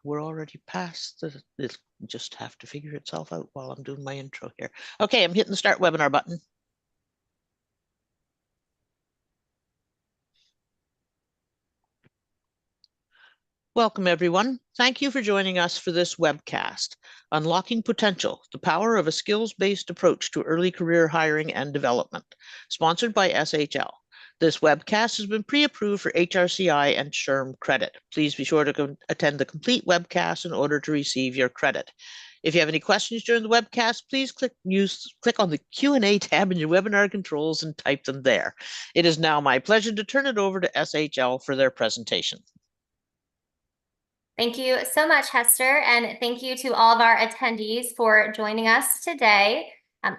we're already past it'll just have to figure itself out while I'm doing my intro here. Okay, I'm hitting the start webinar button. Welcome, everyone. Thank you for joining us for this webcast, Unlocking Potential, the Power of a Skills-Based Approach to Early Career Hiring and Development, sponsored by SHL. This webcast has been pre-approved for HRCI and SHRM credit. Please be sure to attend the complete webcast in order to receive your credit. If you have any questions during the webcast, please click on the Q&A tab in your webinar controls and type them there. It is now my pleasure to turn it over to SHL for their presentation. Thank you so much, Hester, and thank you to all of our attendees for joining us today.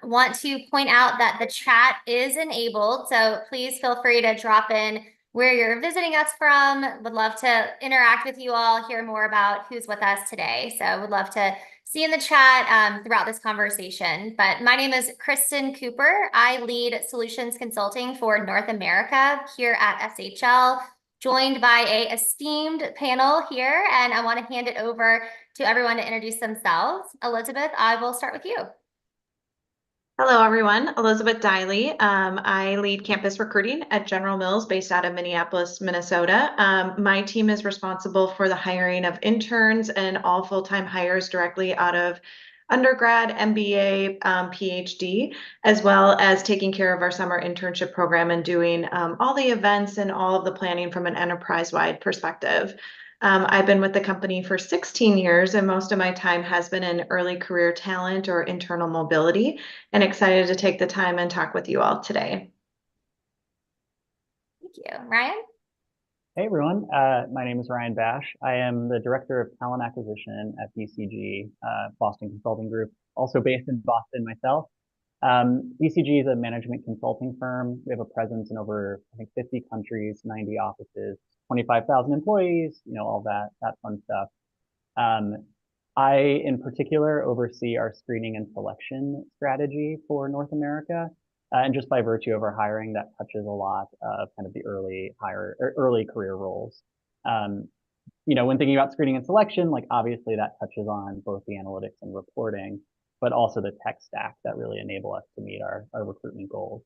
Want to point out that the chat is enabled, so please feel free to drop in where you're visiting us from. Would love to interact with you all, hear more about who's with us today. So would love to see in the chat throughout this conversation. But my name is Kristen Cooper. I lead solutions consulting for North America here at SHL. Joined by an esteemed panel here, and I want to hand it over to everyone to introduce themselves. Elizabeth, I will start with you. Hello, everyone. Elizabeth Diley. I lead campus recruiting at General Mills based out of Minneapolis, Minnesota. My team is responsible for the hiring of interns and all full-time hires directly out of undergrad, MBA, PhD, as well as taking care of our summer internship program and doing all the events and all of the planning from an enterprise-wide perspective. I've been with the company for 16 years, and most of my time has been in early career talent or internal mobility, and excited to take the time and talk with you all today. Thank you. Ryan? Hey, everyone. My name is Ryan Bash. I am the Director of Talent Acquisition at BCG, Boston Consulting Group, also based in Boston myself. BCG is a management consulting firm. We have a presence in over, I think, 50 countries, 90 offices, 25,000 employees, all that fun stuff. I, in particular, oversee our screening and selection strategy for North America. And just by virtue of our hiring, that touches a lot of kind of the early career roles. When thinking about screening and selection, obviously that touches on both the analytics and reporting, but also the tech stack that really enable us to meet our recruitment goals.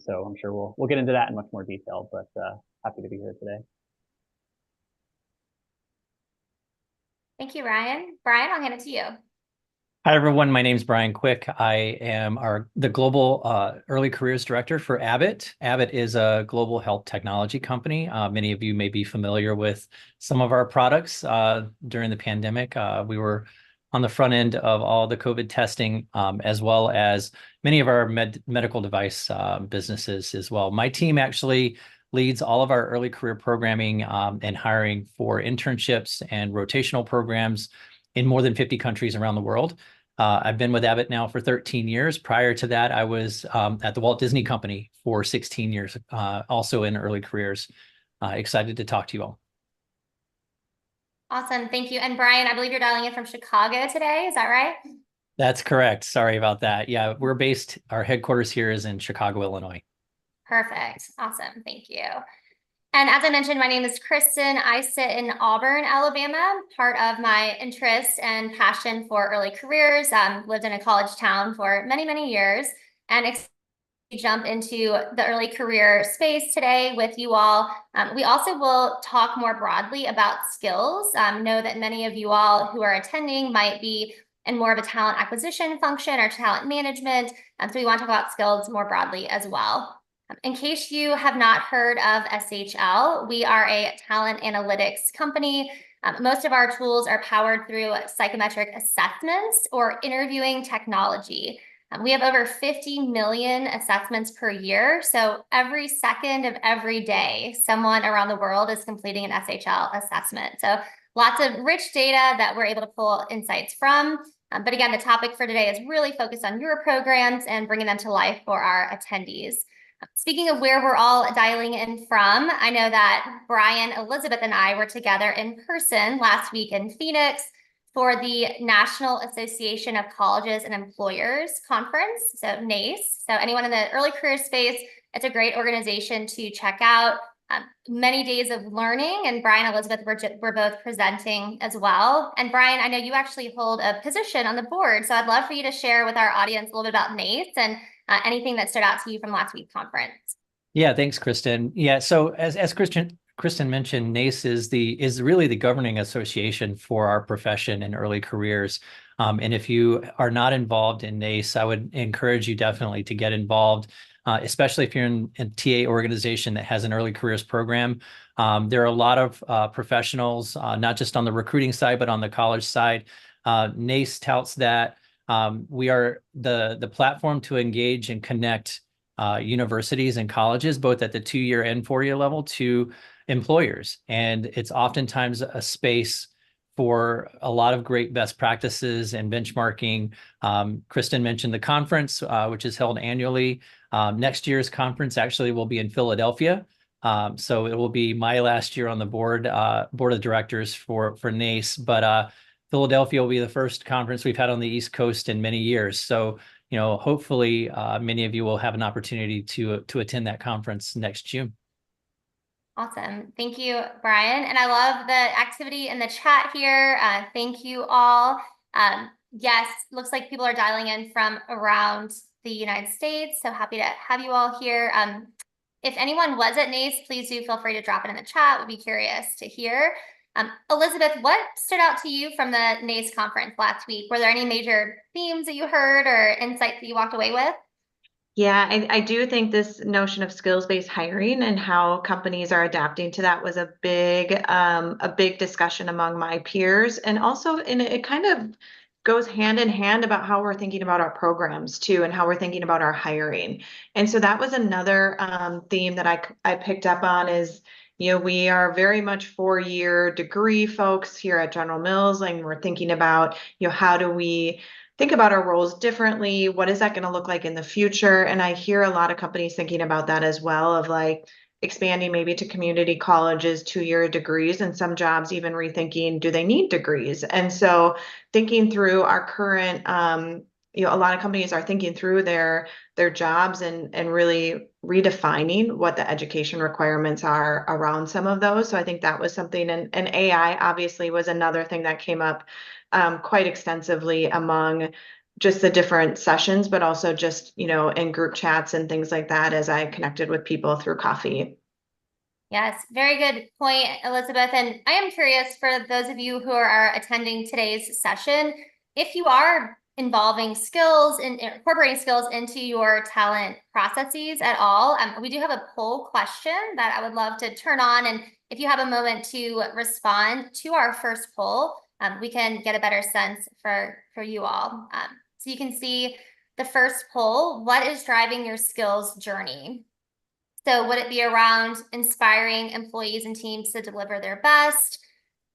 So I'm sure we'll get into that in much more detail, but happy to be here today. Thank you, Ryan. Brian, I'll hand it to you. Hi, everyone. My name is Brian Quick. I am the Global Early Careers Director for Abbott. Abbott is a global health technology company. Many of you may be familiar with some of our products. During the pandemic, we were on the front end of all the COVID testing, as well as many of our medical device businesses as well. My team actually leads all of our early career programming and hiring for internships and rotational programs in more than 50 countries around the world. I've been with Abbott now for 13 years. Prior to that, I was at the Walt Disney Company for 16 years, also in early careers. Excited to talk to you all. Awesome. Thank you. And Brian, I believe you're dialing in from Chicago today. Is that right? That's correct. Sorry about that. Yeah, our headquarters here is in Chicago, Illinois. Perfect. Awesome. Thank you. And as I mentioned, my name is Kristen. I sit in Auburn, Alabama. Part of my interest and passion for early careers, lived in a college town for many, many years, and jump into the early career space today with you all. We also will talk more broadly about skills. Know that many of you all who are attending might be in more of a talent acquisition function or talent management. So we want to talk about skills more broadly as well. In case you have not heard of SHL, we are a talent analytics company. Most of our tools are powered through psychometric assessments or interviewing technology. We have over 50 million assessments per year. So every second of every day, someone around the world is completing an SHL assessment. So lots of rich data that we're able to pull insights from. But again, the topic for today is really focused on your programs and bringing them to life for our attendees. Speaking of where we're all dialing in from, I know that Brian, Elizabeth, and I were together in person last week in Phoenix for the National Association of Colleges and Employers Conference, so NACE. So anyone in the early career space, it's a great organization to check out. many days of learning, and Brian and Elizabeth were both presenting as well. And Brian, I know you actually hold a position on the board, so I'd love for you to share with our audience a little bit about NACE and anything that stood out to you from last week's conference. Yeah, thanks, Kristen. Yeah, so as Kristen mentioned, NACE is really the governing association for our profession in early careers. And if you are not involved in NACE, I would encourage you definitely to get involved, especially if you're in a TA organization that has an early careers program. There are a lot of professionals, not just on the recruiting side, but on the college side. NACE touts that we are the platform to engage and connect universities and colleges, both at the 2-year and 4-year level, to employers. And it's oftentimes a space for a lot of great best practices and benchmarking. Kristen mentioned the conference, which is held annually. Next year's conference actually will be in Philadelphia. So it will be my last year on the board of directors for NACE, but Philadelphia will be the first conference we've had on the East Coast in many years. So hopefully many of you will have an opportunity to attend that conference next June. Awesome. Thank you, Brian. And I love the activity in the chat here. Thank you all. Yes, looks like people are dialing in from around the United States. So happy to have you all here. If anyone was at NACE, please do feel free to drop it in the chat. We'd be curious to hear. Elizabeth, what stood out to you from the NACE conference last week? Were there any major themes that you heard or insights that you walked away with? Yeah, I do think this notion of skills-based hiring and how companies are adapting to that was a big discussion among my peers. And also, it kind of goes hand in hand about how we're thinking about our programs too, and how we're thinking about our hiring. And so that was another theme that I picked up on is, we are very much 4-year degree folks here at General Mills, and we're thinking about, how do we think about our roles differently? What is that going to look like in the future? And I hear a lot of companies thinking about that as well, of like expanding maybe to community colleges, 2-year degrees, and some jobs even rethinking, do they need degrees? And so thinking through our current, a lot of companies are thinking through their jobs and really redefining what the education requirements are around some of those. So I think that was something, and AI obviously was another thing that came up quite extensively among just the different sessions, but also just, in group chats and things like that as I connected with people through coffee. Yes, very good point, Elizabeth. And I am curious, for those of you who are attending today's session, if you are involving skills and incorporating skills into your talent processes at all, we do have a poll question that I would love to turn on. And if you have a moment to respond to our first poll, we can get a better sense for you all. So you can see the first poll: what is driving your skills journey? So would it be around inspiring employees and teams to deliver their best?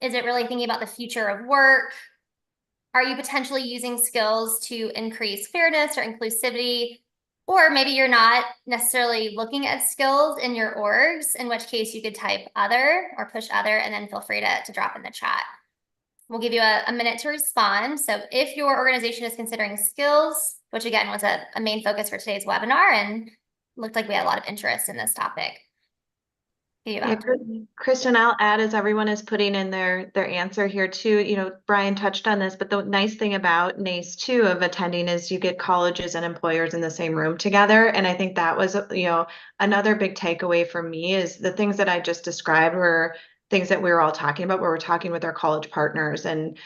Is it really thinking about the future of work? Are you potentially using skills to increase fairness or inclusivity? Or maybe you're not necessarily looking at skills in your orgs, in which case you could type other or push other, and then feel free to drop in the chat. We'll give you a minute to respond. So if your organization is considering skills, which again was a main focus for today's webinar, and looked like we had a lot of interest in this topic. Yeah, Kristen, I'll add, as everyone is putting in their answer here too, Brian touched on this, but the nice thing about NACE too of attending is you get colleges and employers in the same room together. And I think that was, another big takeaway for me is the things that I just described were things that we were all talking about, where we're talking with our college partners and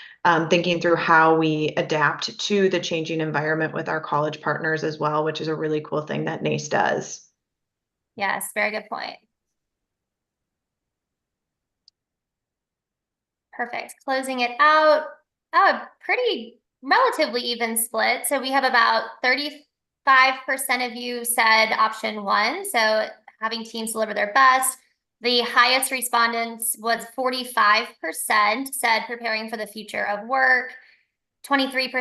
thinking through how we adapt to the changing environment with our college partners as well, which is a really cool thing that NACE does. Yes, very good point. Perfect. Closing it out. Oh, pretty relatively even split. So we have about 35% of you said option 1. So having teams deliver their best. The highest respondents was 45% said preparing for the future of work, 23%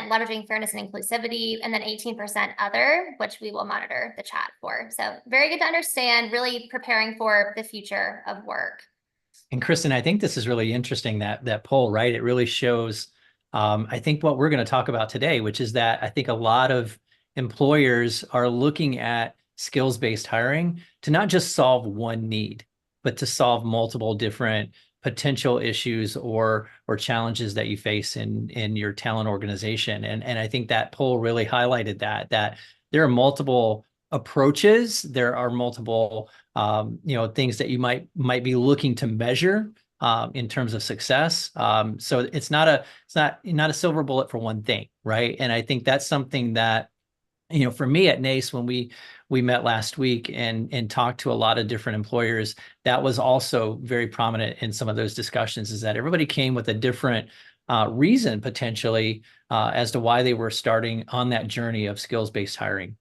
leveraging fairness and inclusivity, and then 18% other, which we will monitor the chat for. So very good to understand, really preparing for the future of work. And Kristen, I think this is really interesting, that poll, right? It really shows, I think, what we're going to talk about today, which is that I think a lot of employers are looking at skills-based hiring to not just solve one need, but to solve multiple different potential issues or challenges that you face in your talent organization. And I think that poll really highlighted that there are multiple approaches, there are multiple things that you might be looking to measure in terms of success. So it's not a silver bullet for one thing, right? And I think that's something that, for me at NACE, when we met last week and talked to a lot of different employers, that was also very prominent in some of those discussions, is that everybody came with a different reason potentially as to why they were starting on that journey of skills-based hiring.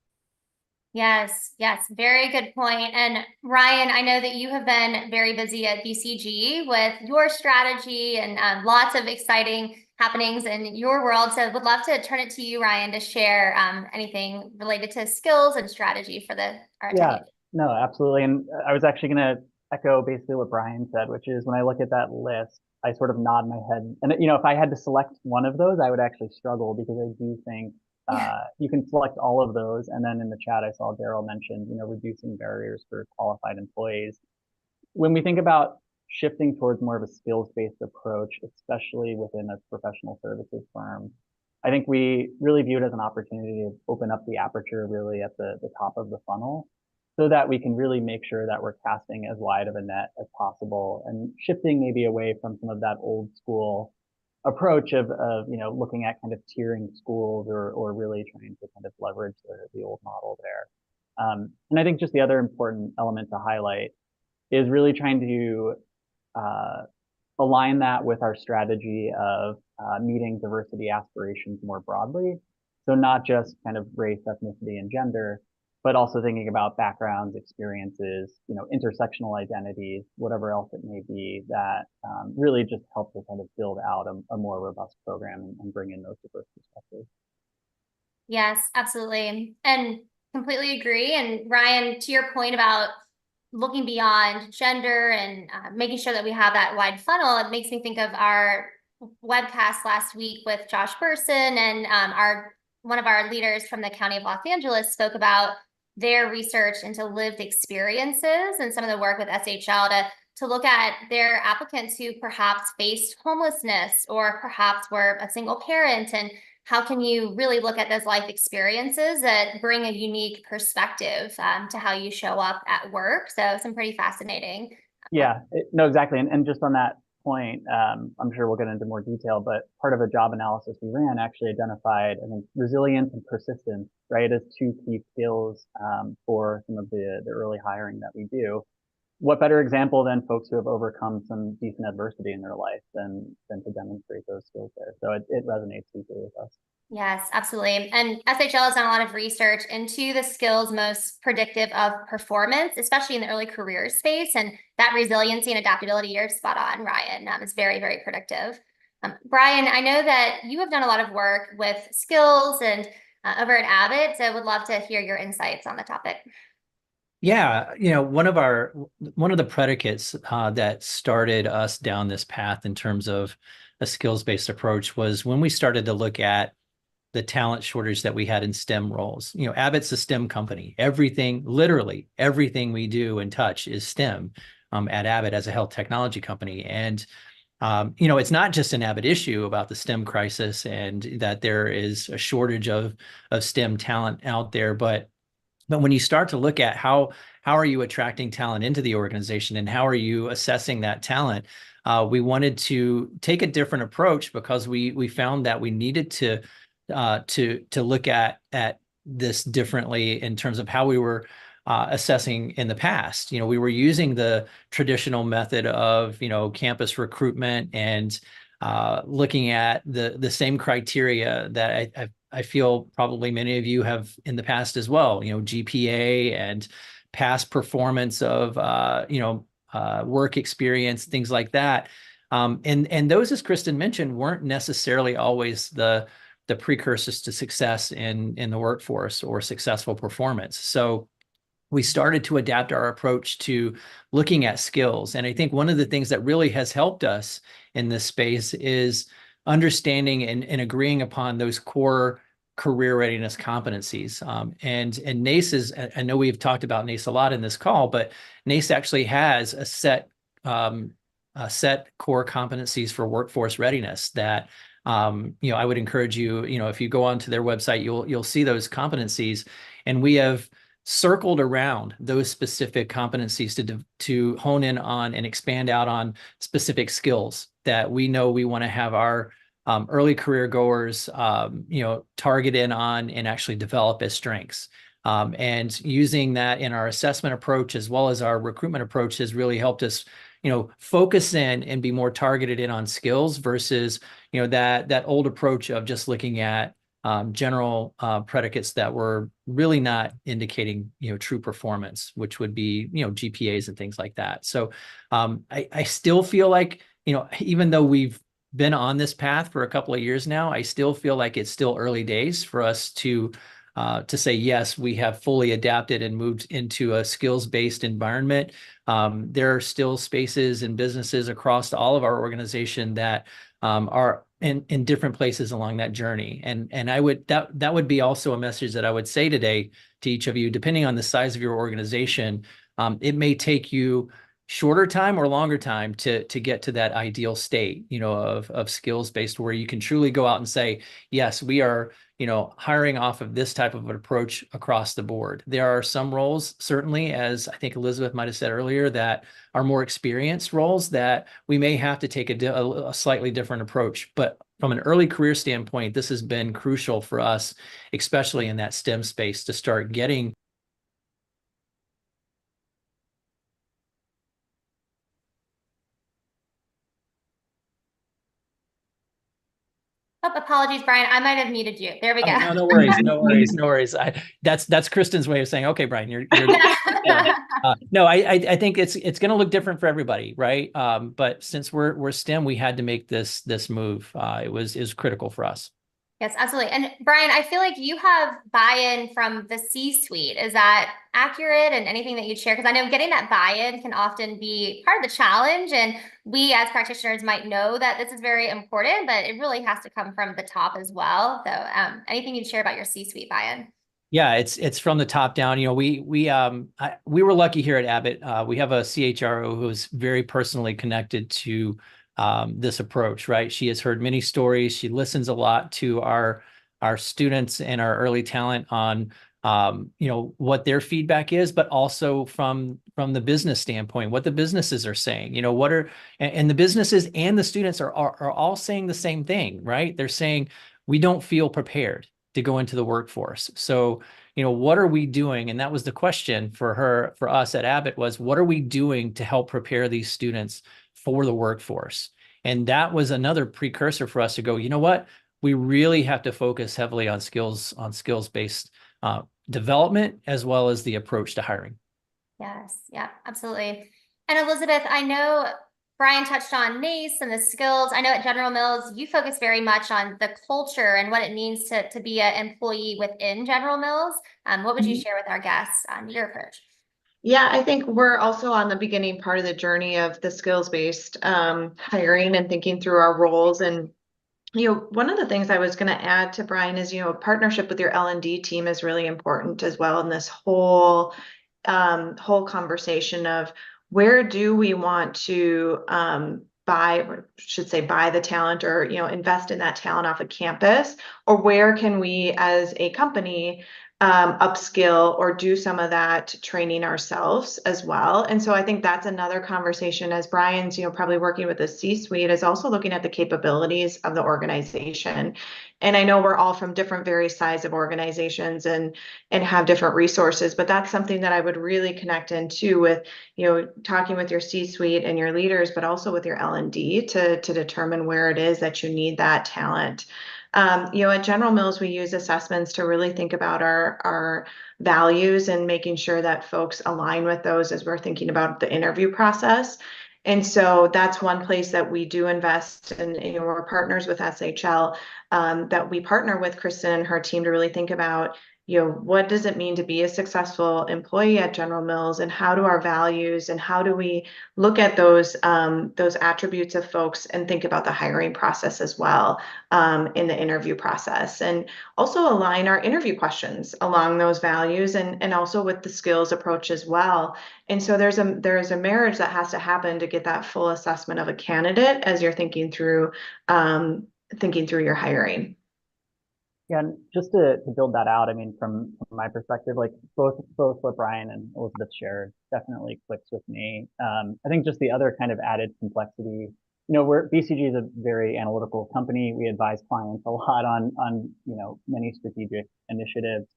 Yes, very good point. And Ryan, I know that you have been very busy at BCG with your strategy and lots of exciting happenings in your world. So would love to turn it to you, Ryan, to share anything related to skills and strategy for our attendees. Yeah, no, absolutely. And I was actually going to echo basically what Brian said, which is when I look at that list, I sort of nod my head. And, if I had to select one of those, I would actually struggle, because I do think you can select all of those. And then in the chat, I saw Daryl mentioned, reducing barriers for qualified employees. When we think about shifting towards more of a skills-based approach, especially within a professional services firm, I think we really view it as an opportunity to open up the aperture really at the top of the funnel, so that we can really make sure that we're casting as wide of a net as possible, and shifting maybe away from some of that old school approach of looking at kind of tiering schools, or really trying to kind of leverage the old model there. And I think just the other important element to highlight is really trying to align that with our strategy of meeting diversity aspirations more broadly. So not just kind of race, ethnicity, and gender, but also thinking about backgrounds, experiences, intersectional identities, whatever else it may be, that really just help to kind of build out a more robust program and bring in those diverse perspectives. Yes, absolutely. And completely agree. And Ryan, to your point about looking beyond gender and making sure that we have that wide funnel, it makes me think of our webcast last week with Josh Burson, and one of our leaders from the County of Los Angeles spoke about their research into lived experiences and some of the work with SHL to look at their applicants who perhaps faced homelessness or perhaps were a single parent, and how can you really look at those life experiences that bring a unique perspective to how you show up at work. So some pretty fascinating. Yeah, no, exactly. And just on that point, I'm sure we'll get into more detail, but part of a job analysis we ran actually identified, I think, resilience and persistence, right, as two key skills for some of the early hiring that we do. What better example than folks who have overcome some decent adversity in their life than to demonstrate those skills there. So it resonates deeply with us. Yes, absolutely. And SHL has done a lot of research into the skills most predictive of performance, especially in the early career space. And that resiliency and adaptability, you're spot on, Ryan, is very, very predictive. Brian, I know that you have done a lot of work with skills and over at Abbott, so I would love to hear your insights on the topic. Yeah, one of the predicates that started us down this path in terms of a skills-based approach was when we started to look at the talent shortage that we had in STEM roles. Abbott's a STEM company. Literally everything we do and touch is STEM at Abbott as a health technology company. And it's not just an Abbott issue about the STEM crisis and that there is a shortage of STEM talent out there, but when you start to look at how are you attracting talent into the organization and how are you assessing that talent, we wanted to take a different approach, because we found that we needed to look at this differently in terms of how we were assessing in the past. We were using the traditional method of campus recruitment and looking at the same criteria that I feel probably many of you have in the past as well, GPA and past performance of, work experience, things like that. And those, as Kristen mentioned, weren't necessarily always the precursors to success in the workforce or successful performance. So we started to adapt our approach to looking at skills. And I think one of the things that really has helped us in this space is understanding and agreeing upon those core career readiness competencies. And NACE is, I know we've talked about NACE a lot in this call, but NACE actually has a set core competencies for workforce readiness that, I would encourage you, if you go onto their website, you'll see those competencies, and we have circled around those specific competencies to hone in on and expand out on specific skills that we know we want to have our early career goers, target in on and actually develop as strengths. And using that in our assessment approach as well as our recruitment approach has really helped us, focus in and be more targeted in on skills versus, that old approach of just looking at general predicates that were really not indicating, true performance, which would be, GPAs and things like that. So I still feel like, even though we've been on this path for a couple of years now, I still feel like it's still early days for us to say, yes, we have fully adapted and moved into a skills-based environment. There are still spaces and businesses across all of our organization that are in different places along that journey. And that would be also a message that I would say today to each of you, depending on the size of your organization. It may take you shorter time or longer time to get to that ideal state, of skills-based, where you can truly go out and say, yes, we are, hiring off of this type of an approach across the board. There are some roles, certainly, as I think Elizabeth might have said earlier, that are more experienced roles that we may have to take a slightly different approach. But from an early career standpoint, this has been crucial for us, especially in that STEM space, to start getting Oh, apologies, Brian. I might have muted you. There we go. No worries, no worries. That's Kristen's way of saying, okay, Brian, you're yeah. No, I think it's going to look different for everybody, right? But since we're STEM, we had to make this move. It was critical for us. Yes, absolutely. And Brian, I feel like you have buy-in from the C-suite. Is that accurate? And anything that you'd share? Because I know getting that buy-in can often be part of the challenge. And we as practitioners might know that this is very important, but it really has to come from the top as well. So anything you'd share about your C-suite buy-in? Yeah, it's from the top down. We were lucky here at Abbott. We have a CHRO who's very personally connected to this approach, right? She has heard many stories. She listens a lot to our students and our early talent on what their feedback is, but also from the business standpoint, what the businesses are saying. And the businesses and the students are all saying the same thing, right? They're saying we don't feel prepared to go into the workforce. So, what are we doing? And that was the question for us at Abbott, was what are we doing to help prepare these students for the workforce? And that was another precursor for us to go, what? We really have to focus heavily on skills-based development, as well as the approach to hiring. Yes, yeah, absolutely. And Elizabeth, I know Brian touched on NACE and the skills. I know at General Mills, you focus very much on the culture and what it means to be an employee within General Mills. What would you share with our guests on your approach? Yeah, I think we're also on the beginning part of the journey of the skills-based hiring and thinking through our roles. And, one of the things I was going to add to Brian is, partnership with your L&D team is really important as well in this whole conversation of where do we want to buy the talent, or invest in that talent off of campus, or where can we as a company upskill or do some of that training ourselves as well. And so I think that's another conversation, as Brian's probably working with the C-suite, is also looking at the capabilities of the organization. And I know we're all from different various size of organizations and have different resources, but that's something that I would really connect into with, talking with your C-suite and your leaders, but also with your L&D to determine where it is that you need that talent. At General Mills, we use assessments to really think about our values and making sure that folks align with those as we're thinking about the interview process. And so that's one place that we do invest in. We're partners with SHL, that we partner with Kristen and her team to really think about, what does it mean to be a successful employee at General Mills, and how do our values and how do we look at those attributes of folks and think about the hiring process as well, in the interview process, and also align our interview questions along those values and also with the skills approach as well. And so there's a marriage that has to happen to get that full assessment of a candidate as you're thinking through your hiring. Yeah, and just to build that out, I mean, from my perspective, like both what Bryan and Elizabeth shared definitely clicks with me. I think just the other kind of added complexity, BCG is a very analytical company. We advise clients a lot on many strategic initiatives.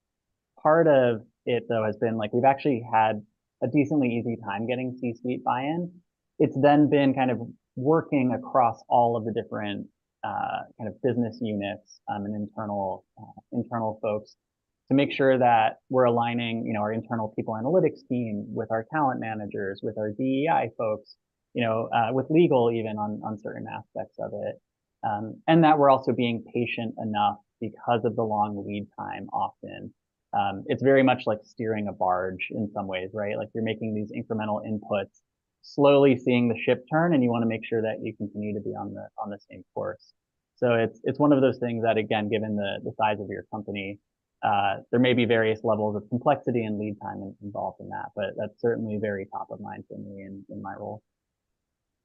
Part of it though has been like we've actually had a decently easy time getting C-suite buy-in. It's then been kind of working across all of the different kind of business units and internal folks to make sure that we're aligning, our internal people analytics team with our talent managers, with our DEI folks, with legal even on certain aspects of it, and that we're also being patient enough because of the long lead time. Often, it's very much like steering a barge in some ways, right? Like you're making these incremental inputs, slowly seeing the ship turn, and you want to make sure that you continue to be on the same course. So it's one of those things that, again, given the size of your company, there may be various levels of complexity and lead time involved in that, but that's certainly very top of mind for me in my role.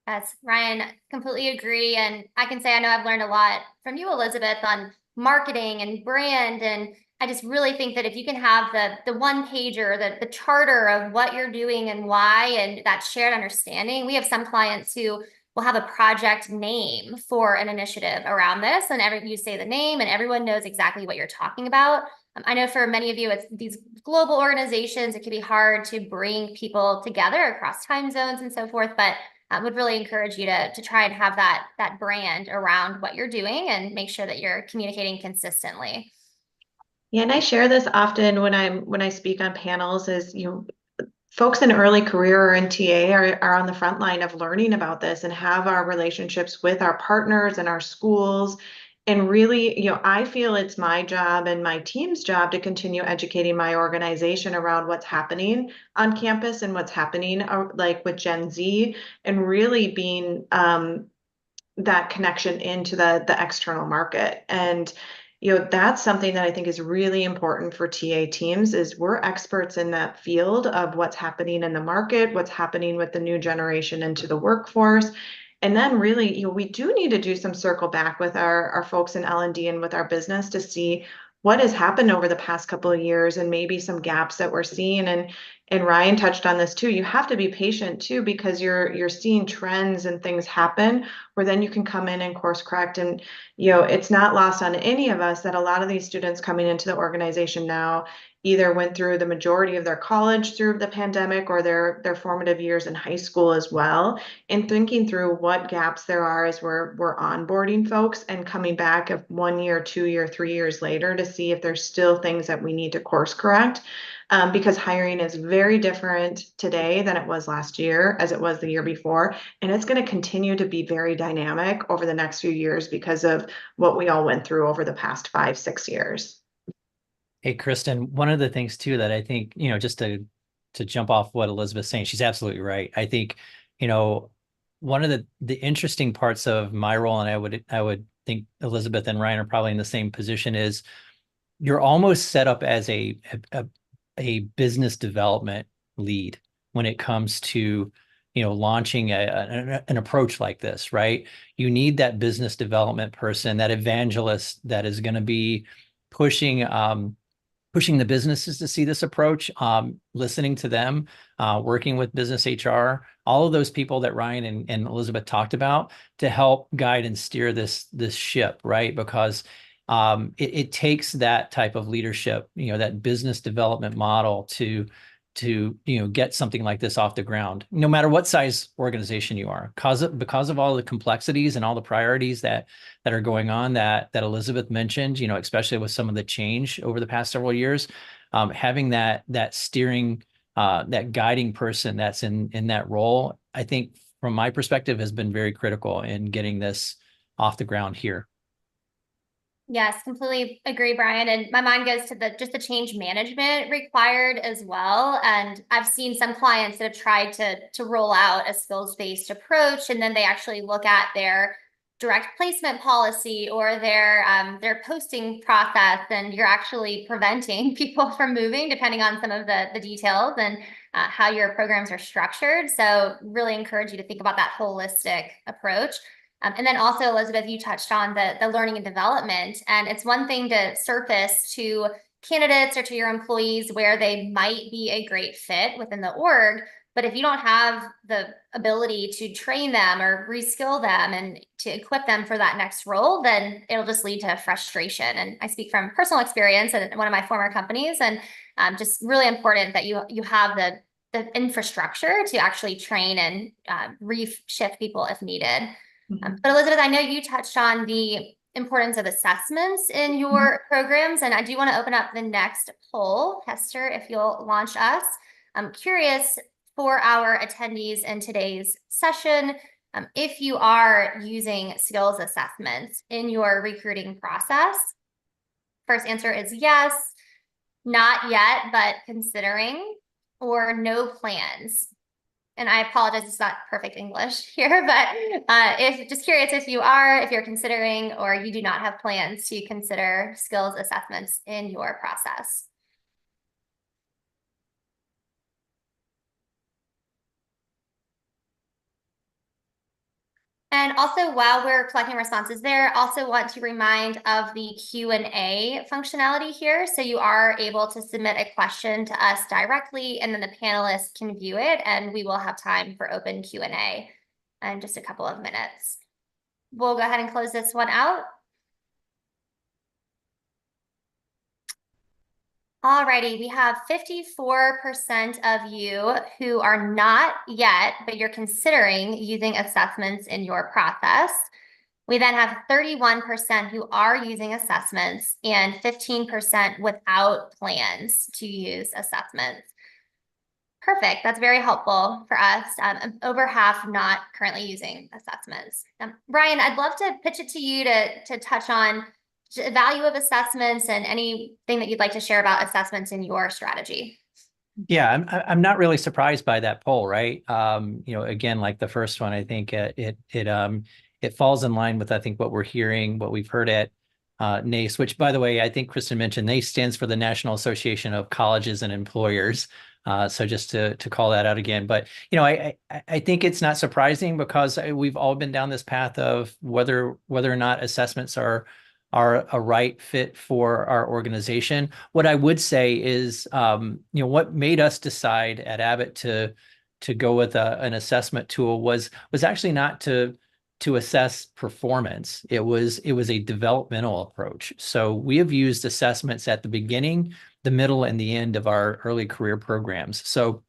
Yes, Ryan, completely agree. And I can say I know I've learned a lot from you, Elizabeth, on marketing and brand. And I just really think that if you can have the one pager, the charter of what you're doing and why, and that shared understanding. We have some clients who will have a project name for an initiative around this, and you say the name and everyone knows exactly what you're talking about. I know for many of you, it's these global organizations, it can be hard to bring people together across time zones and so forth, but I would really encourage you to try and have that brand around what you're doing and make sure that you're communicating consistently. Yeah, and I share this often when I speak on panels is, folks in early career or in TA are on the front line of learning about this and have our relationships with our partners and our schools. And really, I feel it's my job and my team's job to continue educating my organization around what's happening on campus and what's happening like with Gen Z, and really being that connection into the external market. And that's something that I think is really important for TA teams, is we're experts in that field of what's happening in the market, what's happening with the new generation into the workforce. And then really, we do need to do some circle back with our folks in L&D and with our business to see what has happened over the past couple of years and maybe some gaps that we're seeing. And Ryan touched on this too. You have to be patient too, because you're seeing trends and things happen where then you can come in and course correct. And it's not lost on any of us that a lot of these students coming into the organization now either went through the majority of their college through the pandemic or their formative years in high school as well, and thinking through what gaps there are as we're onboarding folks and coming back of 1 year, 2 year, 3 years later to see if there's still things that we need to course correct. Because hiring is very different today than it was last year, as it was the year before. And it's going to continue to be very dynamic over the next few years because of what we all went through over the past 5-6 years. Hey, Kristen, one of the things too that I think, just to jump off what Elizabeth's saying, she's absolutely right. I think, one of the interesting parts of my role, and I would think Elizabeth and Ryan are probably in the same position, is you're almost set up as a business development lead when it comes to launching an approach like this, right? You need that business development person, that evangelist that is going to be pushing the businesses to see this approach, listening to them, working with business HR, all of those people that Ryan and Elizabeth talked about to help guide and steer this ship, right? Because it takes that type of leadership, that business development model to get something like this off the ground, no matter what size organization you are, because of all the complexities and all the priorities that are going on that Elizabeth mentioned, especially with some of the change over the past several years, having that steering, that guiding person that's in that role, I think from my perspective has been very critical in getting this off the ground here. Yes, completely agree, Brian. And my mind goes to just the change management required as well. And I've seen some clients that have tried to roll out a skills-based approach, and then they actually look at their direct placement policy or their posting process, and you're actually preventing people from moving depending on some of the details and how your programs are structured. So really encourage you to think about that holistic approach. And then also, Elizabeth, you touched on the learning and development, and it's one thing to surface to candidates or to your employees where they might be a great fit within the org, but if you don't have the ability to train them or reskill them and to equip them for that next role, then it'll just lead to frustration. And I speak from personal experience at one of my former companies, and just really important that you have the infrastructure to actually train and reshift people if needed. But Elizabeth, I know you touched on the importance of assessments in your programs, and I do want to open up the next poll. Hester, if you'll launch us. I'm curious for our attendees in today's session, if you are using skills assessments in your recruiting process. First answer is yes, not yet, but considering, or no plans. And I apologize, it's not perfect English here, but just curious if you're considering or you do not have plans to consider skills assessments in your process. And also, while we're collecting responses there, also want to remind of the Q&A functionality here. So you are able to submit a question to us directly, and then the panelists can view it, and we will have time for open Q&A in just a couple of minutes. We'll go ahead and close this one out. Alrighty, we have 54% of you who are not yet, but you're considering using assessments in your process. We then have 31% who are using assessments and 15% without plans to use assessments. Perfect. That's very helpful for us. Over half not currently using assessments. Brian, I'd love to pitch it to you to touch on the value of assessments and anything that you'd like to share about assessments in your strategy. Yeah, I'm not really surprised by that poll, right? Again, like the first one, I think it falls in line with, I think, what we're hearing, what we've heard at NACE, which, by the way, I think Kristen mentioned, NACE stands for the National Association of Colleges and Employers. So just to call that out again, but I think it's not surprising because we've all been down this path of whether or not assessments are a right fit for our organization. What I would say is, what made us decide at Abbott to go with an assessment tool was actually not to assess performance. It was a developmental approach. So we have used assessments at the beginning, the middle, and the end of our early career programs. So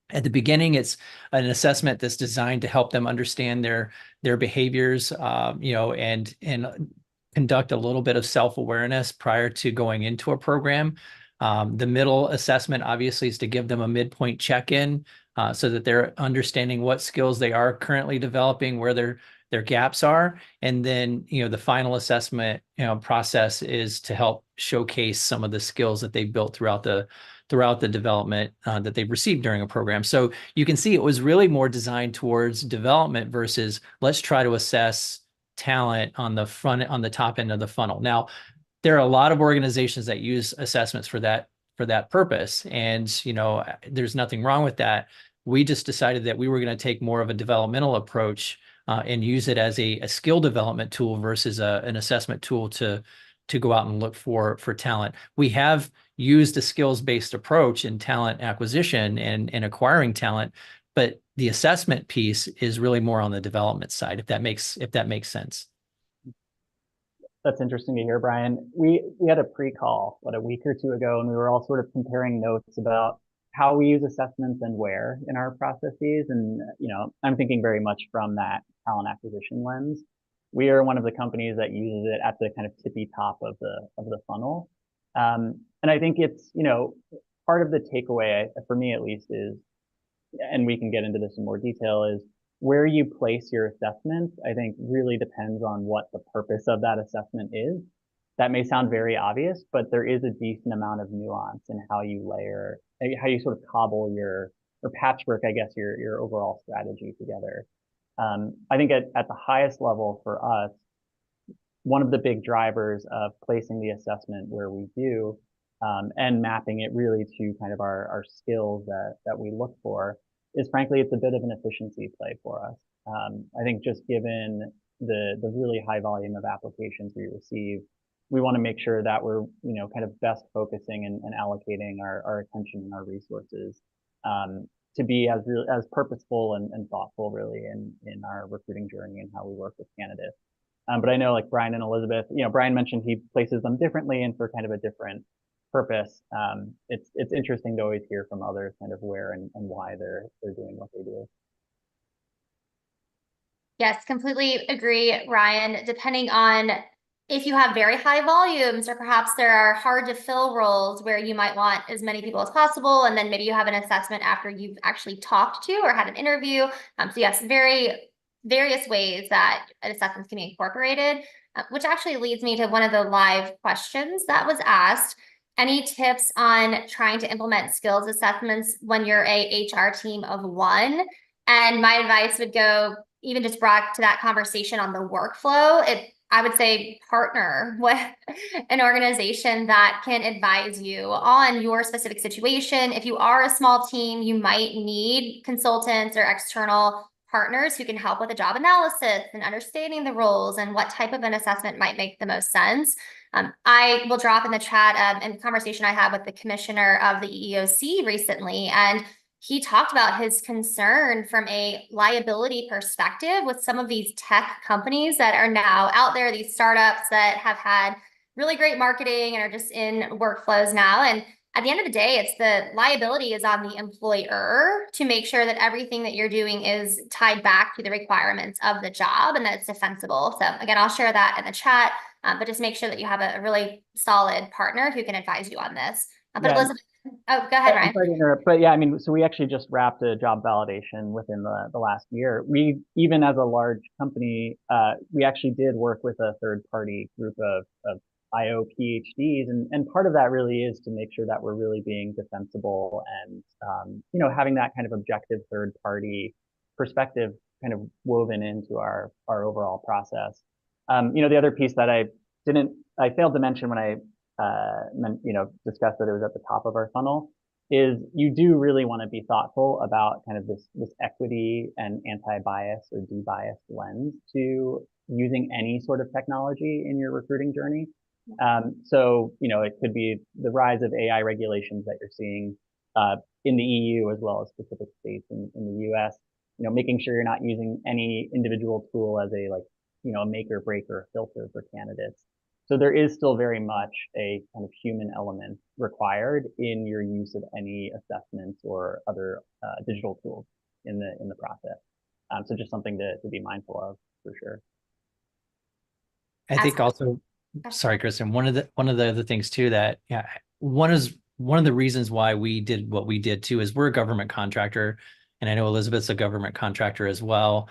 at the beginning, it's an assessment that's designed to help them understand their behaviors, and conduct a little bit of self-awareness prior to going into a program. The middle assessment obviously is to give them a midpoint check-in so that they're understanding what skills they are currently developing, where their gaps are. And then, the final assessment process is to help showcase some of the skills that they've built throughout the development that they've received during a program. So you can see it was really more designed towards development versus let's try to assess talent on the top end of the funnel. Now, there are a lot of organizations that use assessments for that purpose, and there's nothing wrong with that. We just decided that we were going to take more of a developmental approach and use it as a skill development tool versus an assessment tool to go out and look for talent. We have used a skills-based approach in talent acquisition and acquiring talent, but the assessment piece is really more on the development side, if that makes sense. That's interesting to hear, Brian. We had a pre-call a week or two ago, and we were all sort of comparing notes about how we use assessments and where in our processes. And I'm thinking very much from that talent acquisition lens. We are one of the companies that uses it at the kind of tippy top of the funnel. And I think it's part of the takeaway for me at least is, and we can get into this in more detail, is where you place your assessments, I think really depends on what the purpose of that assessment is. that may sound very obvious, but there is a decent amount of nuance in how you how you sort of cobble or patchwork, I guess, your overall strategy together. I think at the highest level for us, one of the big drivers of placing the assessment where we do, and mapping it really to kind of our skills that we look for, is frankly, it's a bit of an efficiency play for us. I think just given the really high volume of applications we receive, we want to make sure that we're, kind of best focusing and allocating our attention and our resources, to be as purposeful and thoughtful really in our recruiting journey and how we work with candidates. But I know like Brian and Elizabeth, Brian mentioned he places them differently and for kind of a different purpose. It's interesting to always hear from others kind of where and why they're doing what they do. Yes, completely agree, Ryan. Depending on if you have very high volumes, or perhaps there are hard to fill roles where you might want as many people as possible, and then maybe you have an assessment after you've actually talked to or had an interview. So yes, various ways that assessments can be incorporated, which actually leads me to one of the live questions that was asked. Any tips on trying to implement skills assessments when you're a HR team of one? And my advice would go, even just brought to that conversation on the workflow, I would say partner with an organization that can advise you on your specific situation. If you are a small team, you might need consultants or external partners who can help with a job analysis and understanding the roles and what type of an assessment might make the most sense. I will drop in the chat a conversation I had with the commissioner of the EEOC recently, and he talked about his concern from a liability perspective with some of these tech companies that are now out there, these startups that have had really great marketing and are just in workflows now. And at the end of the day, it's the liability is on the employer to make sure that everything that you're doing is tied back to the requirements of the job and that it's defensible. So again, I'll share that in the chat, but just make sure that you have a really solid partner who can advise you on this. But Yeah. Elizabeth, oh, go ahead, Ryan. I'm sorry to interrupt, but yeah, I mean, so we actually just wrapped a job validation within the last year. We, even as a large company, we actually did work with a third party group of IO PhDs, and part of that really is to make sure that we're really being defensible and having that kind of objective third party perspective kind of woven into our overall process. The other piece that I failed to mention when I discussed that it was at the top of our funnel is you do really want to be thoughtful about kind of this equity and anti-bias or de-bias lens to using any sort of technology in your recruiting journey. So, it could be the rise of AI regulations that you're seeing in the EU as well as specific states in the US, making sure you're not using any individual tool as a make or break or filter for candidates. So there is still very much a kind of human element required in your use of any assessments or other digital tools in the process. So just something to be mindful of for sure. I think also, sorry, Kristen, one of the other things too that one of the reasons why we did what we did too is we're a government contractor, and I know Elizabeth's a government contractor as well.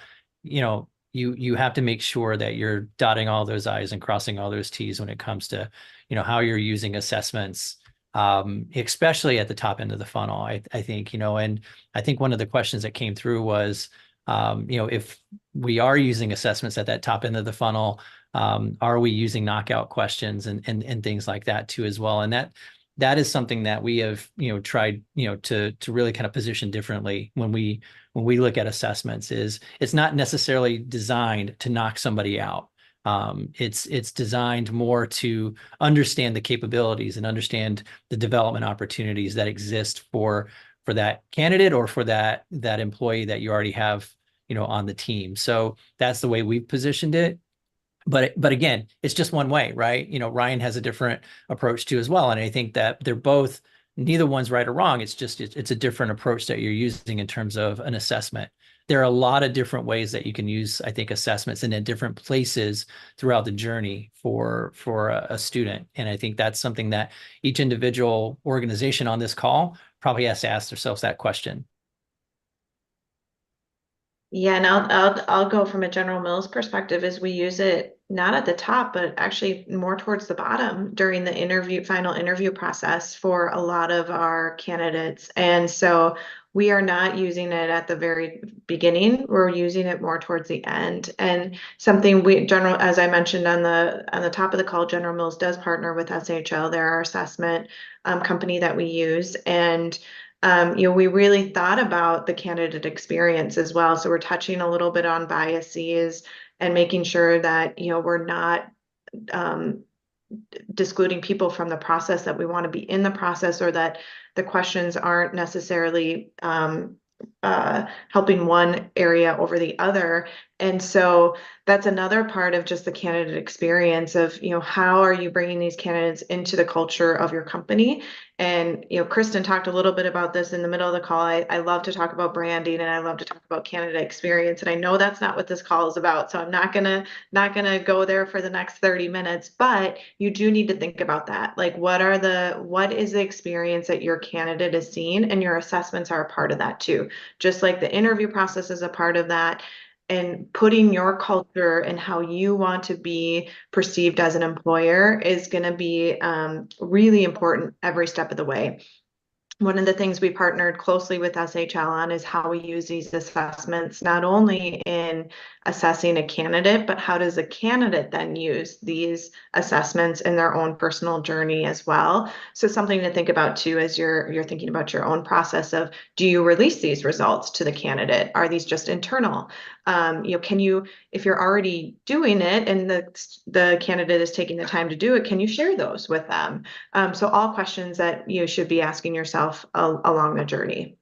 You have to make sure that you're dotting all those I's and crossing all those T's when it comes to, how you're using assessments, especially at the top end of the funnel. I think, and I think one of the questions that came through was, if we are using assessments at that top end of the funnel, are we using knockout questions and things like that too as well? And that is something that we have, tried, to really kind of position differently when we look at assessments. Is it's not necessarily designed to knock somebody out. It's designed more to understand the capabilities and understand the development opportunities that exist for that candidate or for that employee that you already have, on the team. So that's the way we've positioned it. But again, it's just one way, right? Ryan has a different approach too as well. And I think that neither one's right or wrong. It's just, it's a different approach that you're using in terms of an assessment. There are a lot of different ways that you can use, I think, assessments and in different places throughout the journey for a student. And I think that's something that each individual organization on this call probably has to ask themselves that question. Yeah, and I'll go from a General Mills perspective. As we use it not at the top, but actually more towards the bottom during the final interview process for a lot of our candidates. And so we are not using it at the very beginning. We're using it more towards the end. And something as I mentioned on the top of the call, General Mills does partner with SHL. They're our assessment company that we use. And we really thought about the candidate experience as well. So we're touching a little bit on biases and making sure that, we're not discluding people from the process, that we want to be in the process, or that the questions aren't necessarily helping one area over the other. And so that's another part of just the candidate experience of, how are you bringing these candidates into the culture of your company? And, Kristen talked a little bit about this in the middle of the call. I love to talk about branding, and I love to talk about candidate experience. And I know that's not what this call is about, so I'm not gonna go there for the next 30 minutes, but you do need to think about that. Like, what is the experience that your candidate is seeing, and your assessments are a part of that too. Just like the interview process is a part of that, and putting your culture and how you want to be perceived as an employer is going to be really important every step of the way. One of the things we partnered closely with SHL on is how we use these assessments, not only in assessing a candidate, but how does a candidate then use these assessments in their own personal journey as well. So something to think about too, as you're thinking about your own process of, do you release these results to the candidate? Are these just internal? Can you, if you're already doing it and the candidate is taking the time to do it, can you share those with them? So all questions that you should be asking yourself along the journey.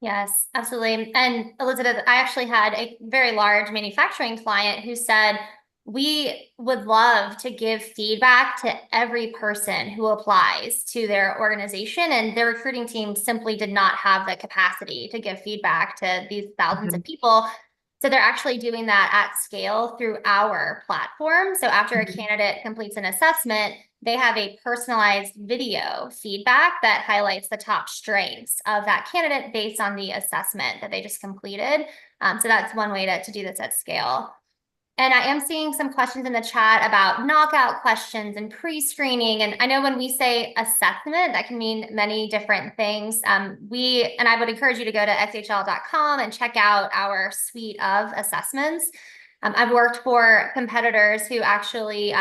Yes, absolutely. And Elizabeth, I actually had a very large manufacturing client who said, we would love to give feedback to every person who applies to their organization, and their recruiting team simply did not have the capacity to give feedback to these thousands of people. So they're actually doing that at scale through our platform. So after a candidate completes an assessment, they have a personalized video feedback that highlights the top strengths of that candidate based on the assessment that they just completed. So that's one way to do this at scale. And I am seeing some questions in the chat about knockout questions and pre-screening. And I know when we say assessment, that can mean many different things. I would encourage you to go to HR.com and check out our suite of assessments. I've worked for competitors who actually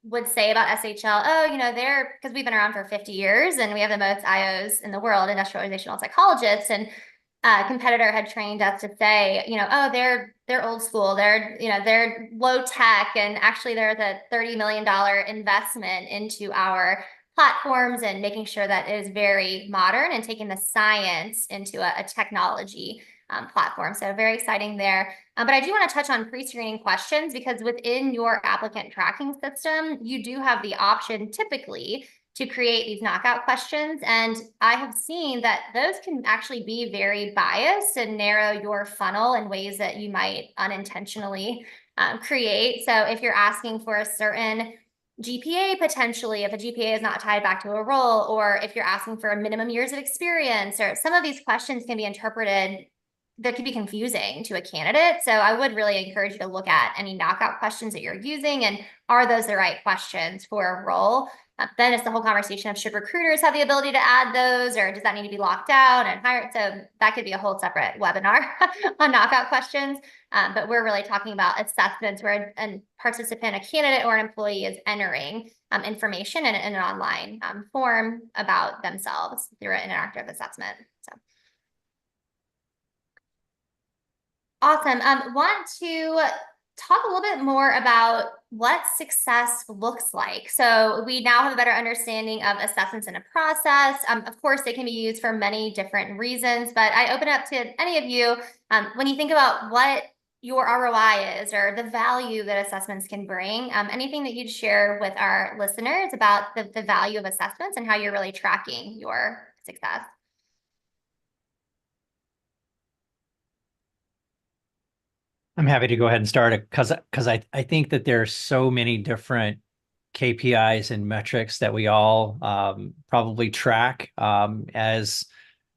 would say about SHL, because we've been around for 50 years and we have the most IOs in the world, industrial organizational psychologists. And competitor had trained us to say, they're old school, they're low tech, and actually there's a $30 million investment into our platforms and making sure that it is very modern and taking the science into a technology platform. So very exciting there. But I do want to touch on pre-screening questions, because within your applicant tracking system, you do have the option typically to create these knockout questions. And I have seen that those can actually be very biased and narrow your funnel in ways that you might unintentionally create. So if you're asking for a certain GPA, potentially, if a GPA is not tied back to a role, or if you're asking for a minimum years of experience, or some of these questions can be interpreted that could be confusing to a candidate. So I would really encourage you to look at any knockout questions that you're using, and are those the right questions for a role? Then it's the whole conversation of, should recruiters have the ability to add those, or does that need to be locked out and hired? So that could be a whole separate webinar on knockout questions. But we're really talking about assessments where a participant, a candidate, or an employee is entering information in an online form about themselves through an interactive assessment. So awesome. Want to talk a little bit more about what success looks like. So we now have a better understanding of assessments in a process. Of course, they can be used for many different reasons, but I open up to any of you when you think about what your ROI is, or the value that assessments can bring, anything that you'd share with our listeners about the value of assessments and how you're really tracking your success. I'm happy to go ahead and start it, because I think that there are so many different KPIs and metrics that we all probably track as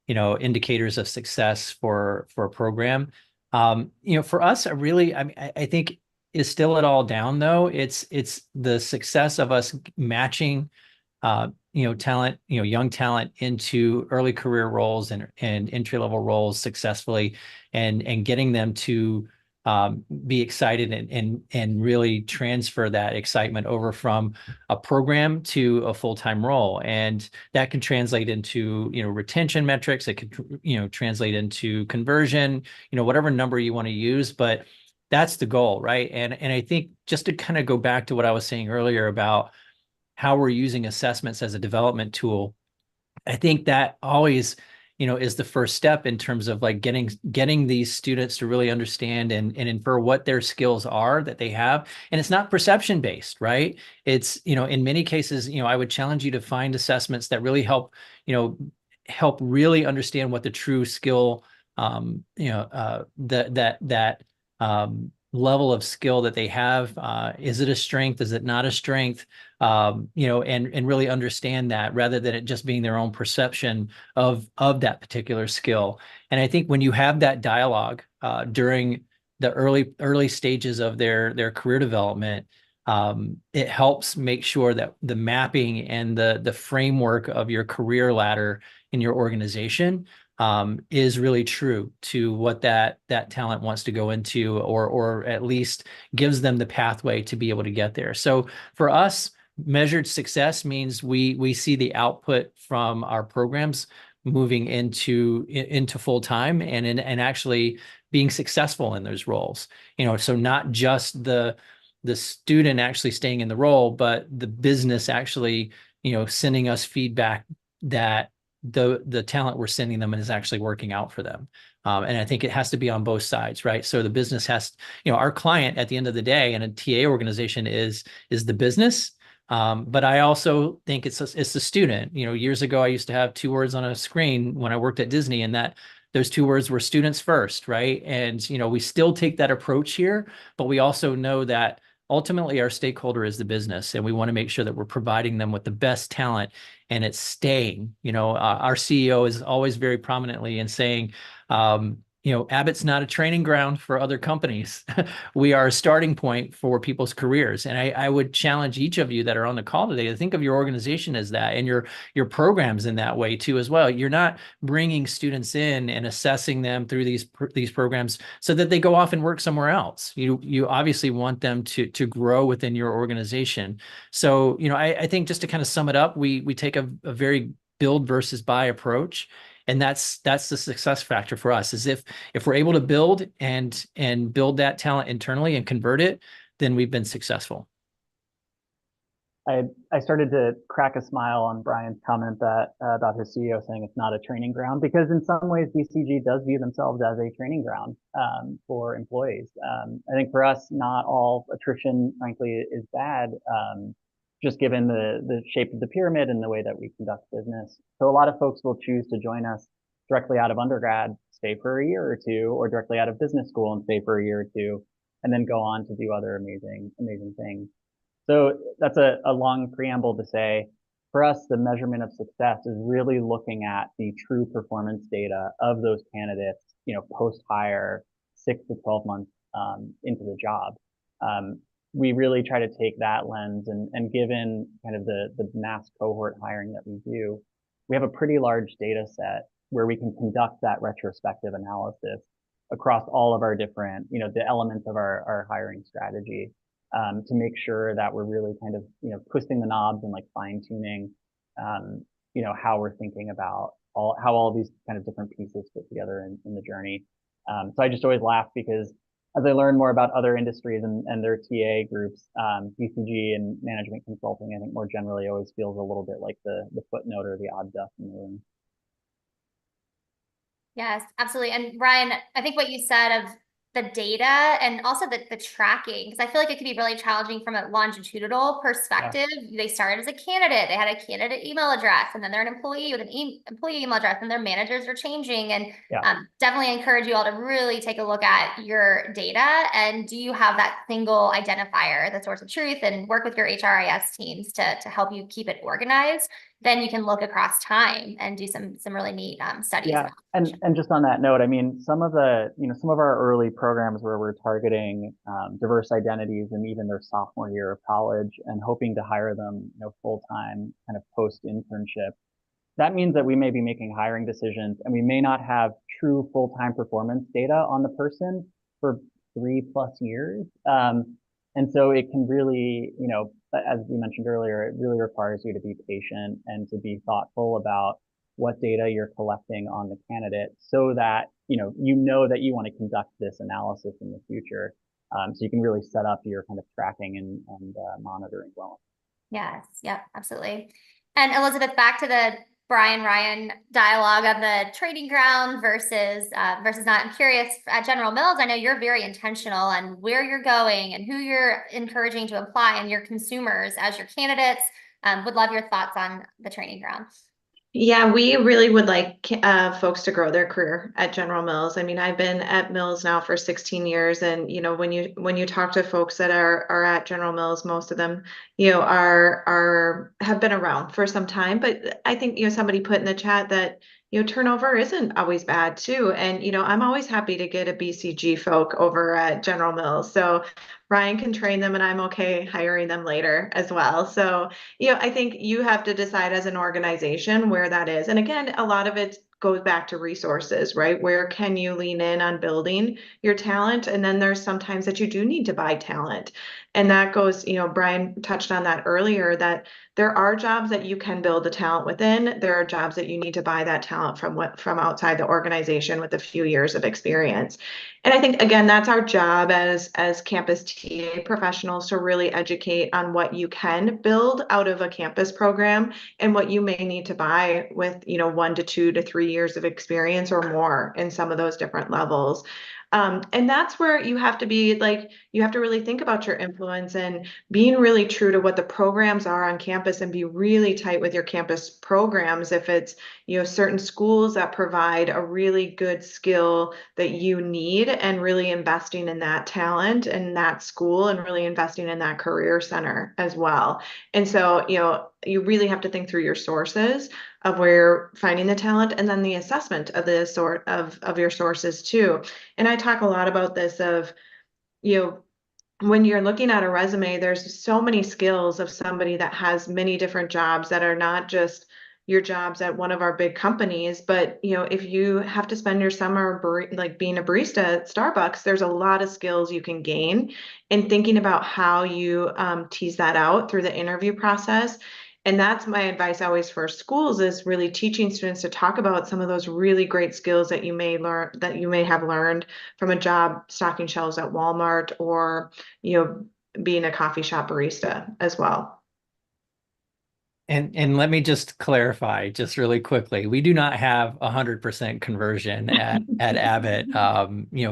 indicators of success for a program. For us, I think distill it all down, though, it's the success of us matching talent, young talent into early career roles and entry-level roles successfully, and getting them to be excited and really transfer that excitement over from a program to a full-time role. And that can translate into, retention metrics. It could, translate into conversion, whatever number you want to use, but that's the goal, right? And I think just to kind of go back to what I was saying earlier about how we're using assessments as a development tool, I think that always, is the first step in terms of like getting these students to really understand and infer what their skills are that they have. And it's not perception based, right? It's, in many cases, I would challenge you to find assessments that really help really understand what the true skill, that level of skill that they have. Is it a strength? Is it not a strength? And really understand that, rather than it just being their own perception of that particular skill. And I think when you have that dialogue during the early stages of their career development, it helps make sure that the mapping and the framework of your career ladder in your organization is really true to what that talent wants to go into, or at least gives them the pathway to be able to get there. So for us, measured success means we see the output from our programs moving into full time and actually being successful in those roles. So not just the student actually staying in the role, but the business actually sending us feedback that the talent we're sending them is actually working out for them. And I think it has to be on both sides, right? So the business has, our client at the end of the day in a TA organization is the business. But I also think it's the student. Years ago, I used to have 2 words on a screen when I worked at Disney, and those 2 words were students first, right? And, we still take that approach here, but we also know that ultimately our stakeholder is the business, and we want to make sure that we're providing them with the best talent and it's staying. Our CEO is always very prominently in saying, Abbott's not a training ground for other companies. We are a starting point for people's careers. And I would challenge each of you that are on the call today to think of your organization as that, and your programs in that way too as well. You're not bringing students in and assessing them through these programs so that they go off and work somewhere else. You obviously want them to grow within your organization. So, I think just to kind of sum it up, we take a very build versus buy approach. And that's the success factor for us, is if we're able to build and build that talent internally and convert it, then we've been successful. I started to crack a smile on Brian's comment that about his CEO saying it's not a training ground, because in some ways BCG does view themselves as a training ground for employees. I think for us, not all attrition, frankly, is bad. Just given the shape of the pyramid and the way that we conduct business. So a lot of folks will choose to join us directly out of undergrad, stay for a year or two, or directly out of business school and stay for a year or two, and then go on to do other amazing things. So that's a long preamble to say, for us, the measurement of success is really looking at the true performance data of those candidates, post-hire, 6 to 12 months into the job. We really try to take that lens, and given kind of the mass cohort hiring that we do, we have a pretty large data set where we can conduct that retrospective analysis across all of our different, the elements of our hiring strategy, to make sure that we're really kind of, twisting the knobs and like fine tuning, how we're thinking about how all these kind of different pieces fit together in the journey. So I just always laugh because as I learn more about other industries and their TA groups, BCG and management consulting, I think more generally always feels a little bit like the footnote or the odd duck in the room. Yes, absolutely. And Ryan, I think what you said of the data and also the tracking, because I feel like it could be really challenging from a longitudinal perspective. Yeah. They started as a candidate, they had a candidate email address, and then they're an employee with an employee email address, and their managers are changing. And definitely encourage you all to really take a look at your data. And do you have that single identifier, the source of truth, and work with your HRIS teams to help you keep it organized? then you can look across time and do some really neat studies. Yeah, and just on that note, I mean, some of our early programs where we're targeting diverse identities and even their sophomore year of college and hoping to hire them, full time, kind of post internship. That means that we may be making hiring decisions, and we may not have true full time performance data on the person for 3+ years. And so it can really, as we mentioned earlier, it really requires you to be patient and to be thoughtful about what data you're collecting on the candidate so that, that you want to conduct this analysis in the future. So you can really set up your kind of tracking and monitoring well. Yes, yep, absolutely. And Elizabeth, back to the Bryan Ryan dialogue of the training ground versus not. I'm curious, at General Mills, I know you're very intentional on where you're going and who you're encouraging to apply and your consumers as your candidates. Would love your thoughts on the training ground. Yeah, we really would like folks to grow their career at General Mills. I mean, I've been at Mills now for 16 years, and when you talk to folks that are at General Mills, most of them, have been around for some time. But I think somebody put in the chat that turnover isn't always bad too. And I'm always happy to get a BCG folk over at General Mills. So Ryan can train them, and I'm okay hiring them later as well. So I think you have to decide as an organization where that is. And again, a lot of it goes back to resources, right? Where can you lean in on building your talent? And then there's sometimes that you do need to buy talent. And that goes, Bryan touched on that earlier, that there are jobs that you can build the talent within. There are jobs that you need to buy that talent from outside the organization with a few years of experience. And I think, again, that's our job as campus TA professionals to really educate on what you can build out of a campus program and what you may need to buy with 1 to 2 to 3 years of experience or more in some of those different levels. And that's where you have to be you have to really think about your influence and being really true to what the programs are on campus and be really tight with your campus programs. If it's, certain schools that provide a really good skill that you need, and really investing in that talent and that school and really investing in that career center as well. And so, you really have to think through your sources of where you're finding the talent, and then the assessment of the sort of your sources too. And I talk a lot about this of, when you're looking at a resume, there's so many skills of somebody that has many different jobs that are not just your jobs at one of our big companies, but if you have to spend your summer being a barista at Starbucks, there's a lot of skills you can gain, and thinking about how you tease that out through the interview process. And that's my advice always for schools, is really teaching students to talk about some of those really great skills that you may have learned from a job stocking shelves at Walmart, or being a coffee shop barista as well. And let me just clarify just really quickly. We do not have 100% conversion at Abbott,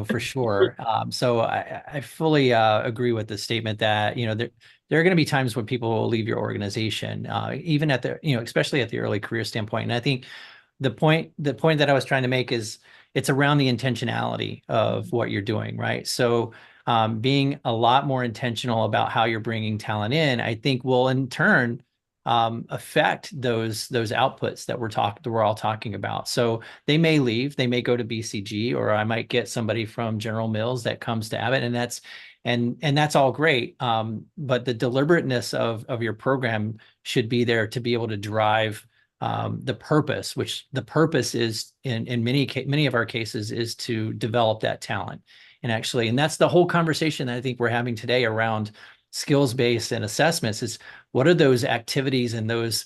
for sure. So I fully agree with the statement that, there are going to be times when people will leave your organization, even at the, especially at the early career standpoint. And I think the point that I was trying to make is it's around the intentionality of what you're doing, right? So being a lot more intentional about how you're bringing talent in, I think will in turn affect those outputs that we're all talking about. So they may leave, they may go to BCG, or I might get somebody from General Mills that comes to Abbott, and that's all great. But the deliberateness of your program should be there to be able to drive the purpose, which the purpose is in many of our cases is to develop that talent. And that's the whole conversation that I think we're having today around skills-based and assessments, is what are those activities and those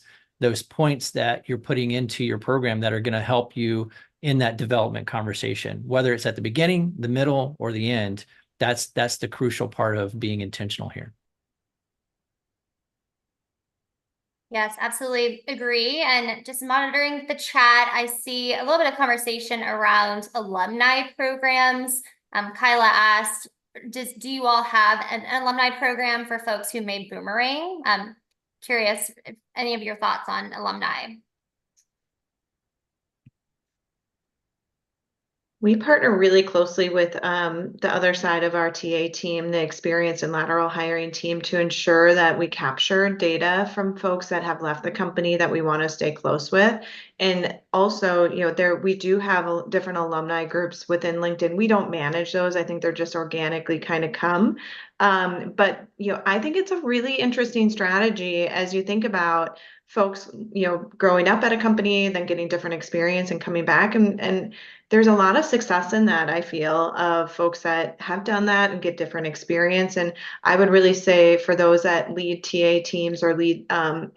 points that you're putting into your program that are going to help you in that development conversation, whether it's at the beginning, the middle, or the end. That's the crucial part of being intentional here. Yes, absolutely agree. And just monitoring the chat, I see a little bit of conversation around alumni programs. Kyla asked, do you all have an alumni program for folks who made Boomerang? Curious if any of your thoughts on alumni. We partner really closely with the other side of our TA team, the experienced and lateral hiring team, to ensure that we capture data from folks that have left the company that we want to stay close with. And also, we do have different alumni groups within LinkedIn. We don't manage those. I think they're just organically kind of come. But I think it's a really interesting strategy as you think about folks, growing up at a company, then getting different experience and coming back. And there's a lot of success in that, I feel, of folks that have done that and get different experience. And I would really say for those that lead TA teams or lead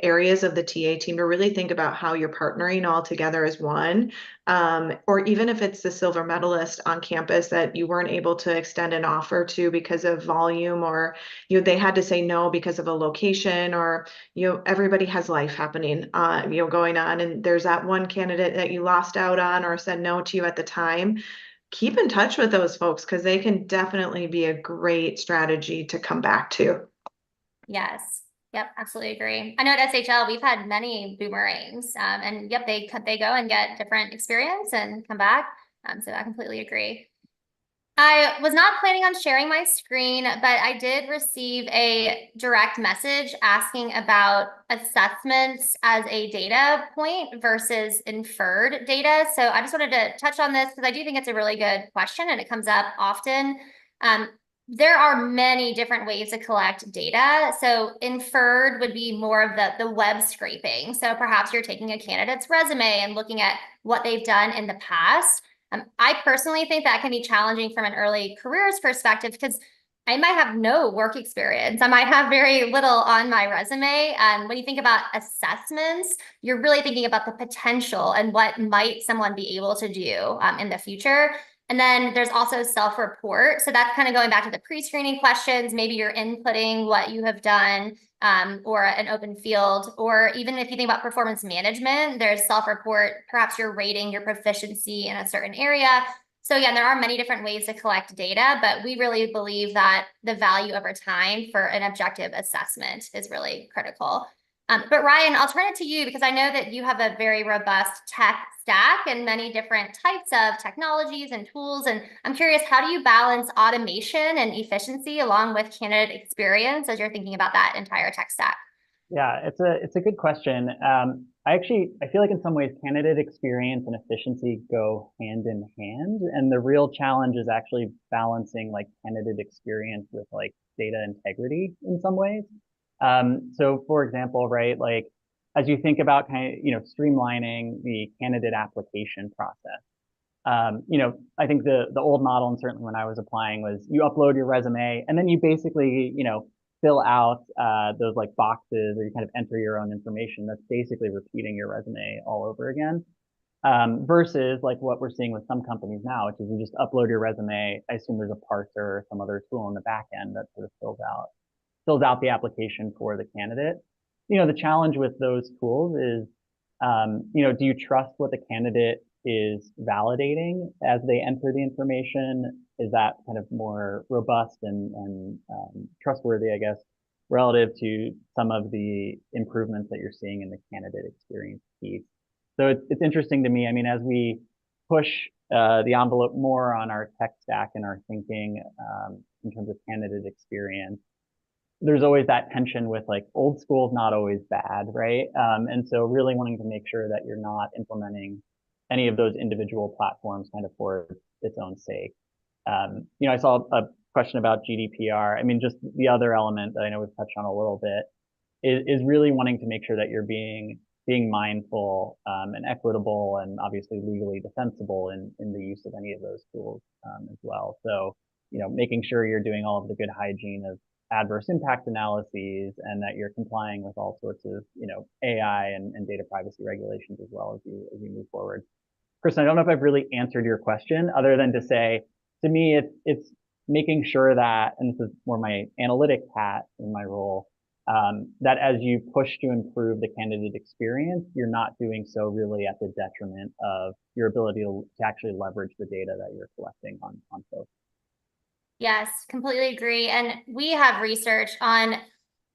areas of the TA team to really think about how you're partnering all together as one. Or even if it's the silver medalist on campus that you weren't able to extend an offer to because of volume, or they had to say no because of a location, or everybody has life happening going on, and there's that one candidate that you lost out on or said no to at the time. Keep in touch with those folks because they can definitely be a great strategy to come back to. Yes. Yep, absolutely agree. I know at SHL we've had many boomerangs, and yep, they go and get different experience and come back. So I completely agree. I was not planning on sharing my screen, but I did receive a direct message asking about assessments as a data point versus inferred data. So I just wanted to touch on this because I do think it's a really good question and it comes up often. There are many different ways to collect data. So inferred would be more of the web scraping. So perhaps you're taking a candidate's resume and looking at what they've done in the past. I personally think that can be challenging from an early careers perspective because I might have no work experience. I might have very little on my resume. When you think about assessments, you're really thinking about the potential and what might someone be able to do in the future. And then there's also self-report. So that's kind of going back to the pre-screening questions. Maybe you're inputting what you have done or an open field, or even if you think about performance management, there's self-report, perhaps you're rating your proficiency in a certain area. So again, there are many different ways to collect data, but we really believe that the value over time for an objective assessment is really critical. But Ryan, I'll turn it to you because I know that you have a very robust tech stack and many different types of technologies and tools. And I'm curious, how do you balance automation and efficiency along with candidate experience as you're thinking about that entire tech stack? Yeah, it's a good question. I feel like in some ways candidate experience and efficiency go hand in hand, and the real challenge is actually balancing like candidate experience with like data integrity in some ways. So for example, right, like as you think about streamlining the candidate application process, I think the old model, and certainly when I was applying, was you upload your resume and then you basically, fill out those like boxes, or you kind of enter your own information. That's basically repeating your resume all over again. Versus like what we're seeing with some companies now, which is you just upload your resume. I assume there's a parser or some other tool in the back end that sort of fills out the application for the candidate. The challenge with those tools is, do you trust what the candidate is validating as they enter the information? Is that kind of more robust and trustworthy, I guess, relative to some of the improvements that you're seeing in the candidate experience piece? So it's interesting to me. I mean, as we push the envelope more on our tech stack and our thinking in terms of candidate experience, there's always that tension with like old school is not always bad, right? And so really wanting to make sure that you're not implementing any of those individual platforms kind of for its own sake. I saw a question about GDPR. I mean, just the other element that I know we've touched on a little bit is really wanting to make sure that you're being mindful and equitable and obviously legally defensible in the use of any of those tools as well. So, making sure you're doing all of the good hygiene of adverse impact analyses and that you're complying with all sorts of, AI and data privacy regulations as well as you move forward. Kristen, I don't know if I've really answered your question other than to say, to me, it's making sure that, and this is more my analytic hat in my role, that as you push to improve the candidate experience, you're not doing so really at the detriment of your ability to actually leverage the data that you're collecting on folks. Yes, completely agree. And we have research on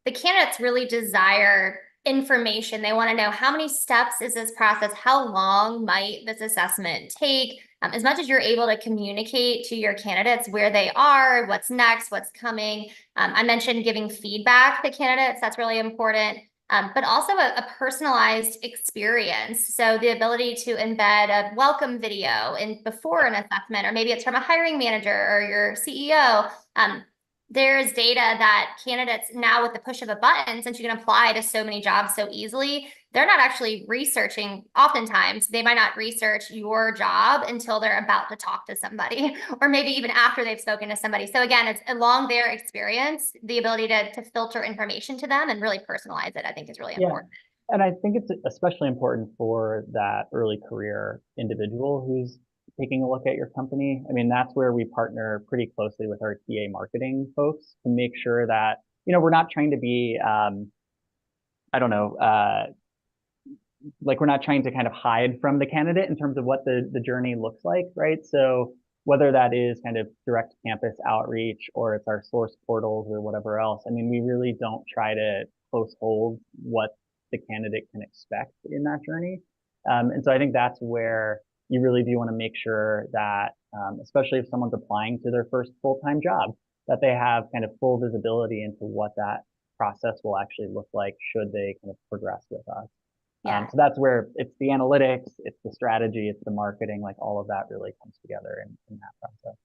the candidates really desire information. They want to know how many steps is this process? How long might this assessment take? as much as you're able to communicate to your candidates where they are, what's next, what's coming. I mentioned giving feedback to candidates. That's really important. But also a personalized experience. So the ability to embed a welcome video in before an assessment, or maybe it's from a hiring manager or your CEO. There's data that candidates now, with the push of a button, since you can apply to so many jobs so easily, they're not actually researching. Oftentimes, they might not research your job until they're about to talk to somebody, or maybe even after they've spoken to somebody. So again, it's along their experience, the ability to filter information to them and really personalize it, I think, is really important. And I think it's especially important for that early career individual who's taking a look at your company. I mean, that's where we partner pretty closely with our TA marketing folks to make sure that, we're not trying to be, I don't know, like we're not trying to kind of hide from the candidate in terms of what the journey looks like, right? So whether that is kind of direct campus outreach or it's our source portals or whatever else, I mean, we really don't try to close hold what the candidate can expect in that journey. And so I think that's where you really do want to make sure that, especially if someone's applying to their first full-time job, that they have kind of full visibility into what that process will actually look like should they kind of progress with us. Yeah. So that's where it's the analytics, it's the strategy, it's the marketing, like all of that really comes together in that process.